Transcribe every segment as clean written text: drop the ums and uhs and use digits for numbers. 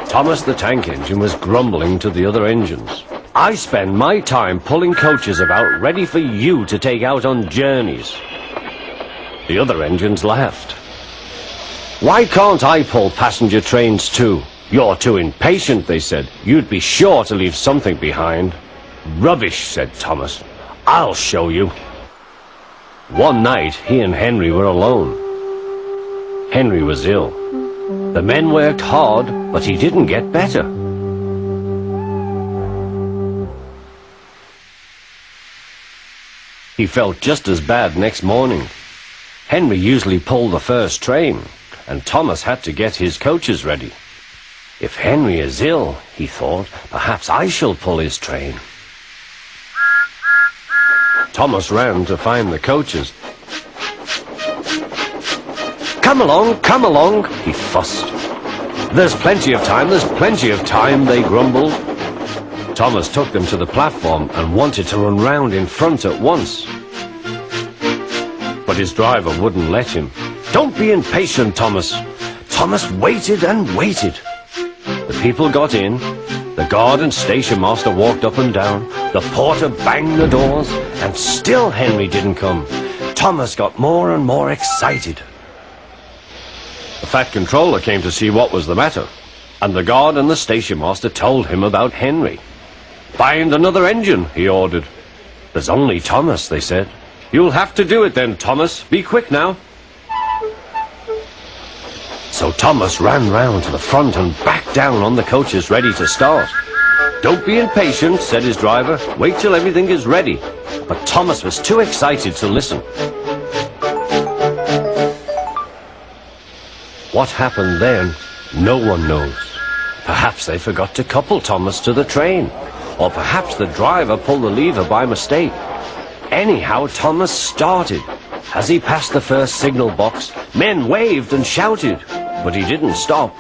Thomas the Tank Engine was grumbling to the other engines. I spend my time pulling coaches about ready for you to take out on journeys. The other engines laughed. Why can't I pull passenger trains too? You're too impatient, they said. You'd be sure to leave something behind. Rubbish, said Thomas. I'll show you. One night, he and Henry were alone. Henry was ill. The men worked hard, but he didn't get better. He felt just as bad next morning. Henry usually pulled the first train, and Thomas had to get his coaches ready. If Henry is ill, he thought, perhaps I shall pull his train. Thomas ran to find the coaches. Come along, he fussed. There's plenty of time, they grumbled. Thomas took them to the platform and wanted to run round in front at once. But his driver wouldn't let him. Don't be impatient, Thomas. Thomas waited and waited. The people got in. The guard and station master walked up and down. The porter banged the doors, and still Henry didn't come. Thomas got more and more excited. The Fat Controller came to see what was the matter, and the guard and the station master told him about Henry. Find another engine, he ordered. There's only Thomas, they said. You'll have to do it then, Thomas. Be quick now. So Thomas ran round to the front and back down on the coaches ready to start. Don't be impatient, said his driver. Wait till everything is ready. But Thomas was too excited to listen. What happened then, no one knows. Perhaps they forgot to couple Thomas to the train. Or perhaps the driver pulled the lever by mistake. Anyhow, Thomas started. As he passed the first signal box, men waved and shouted. But he didn't stop.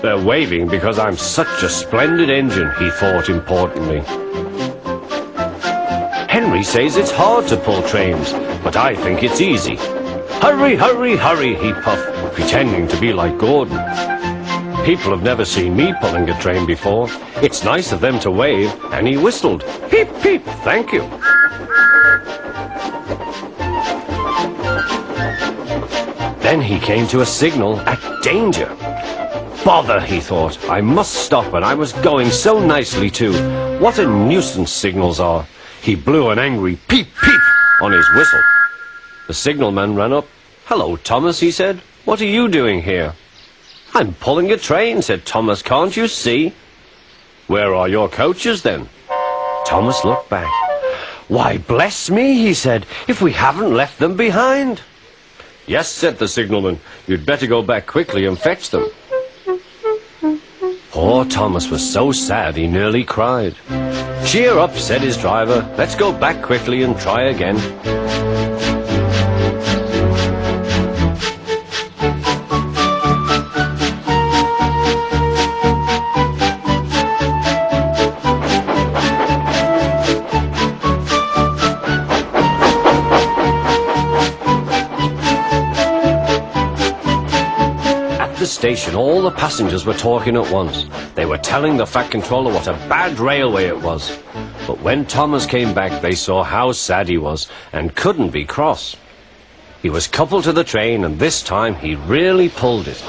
They're waving because I'm such a splendid engine, he thought importantly. Henry says it's hard to pull trains, but I think it's easy. Hurry, hurry, hurry, he puffed, pretending to be like Gordon. People have never seen me pulling a train before. It's nice of them to wave, and he whistled. Peep, peep, thank you. Then he came to a signal at danger. Bother, he thought. I must stop, and I was going so nicely too. What a nuisance signals are. He blew an angry peep, peep on his whistle. The signalman ran up. Hello, Thomas, he said. What are you doing here? I'm pulling a train, said Thomas. Can't you see? Where are your coaches, then? Thomas looked back. Why, bless me, he said, if we haven't left them behind. Yes, said the signalman. You'd better go back quickly and fetch them. Poor Thomas was so sad he nearly cried. Cheer up, said his driver. Let's go back quickly and try again. Station, all the passengers were talking at once. They were telling the Fat Controller what a bad railway it was. But when Thomas came back, they saw how sad he was and couldn't be cross. He was coupled to the train, and this time he really pulled it.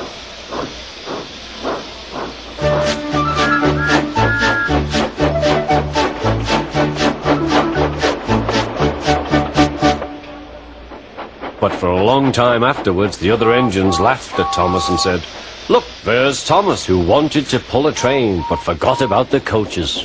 But for a long time afterwards, the other engines laughed at Thomas and said, Look, there's Thomas, who wanted to pull a train, but forgot about the coaches.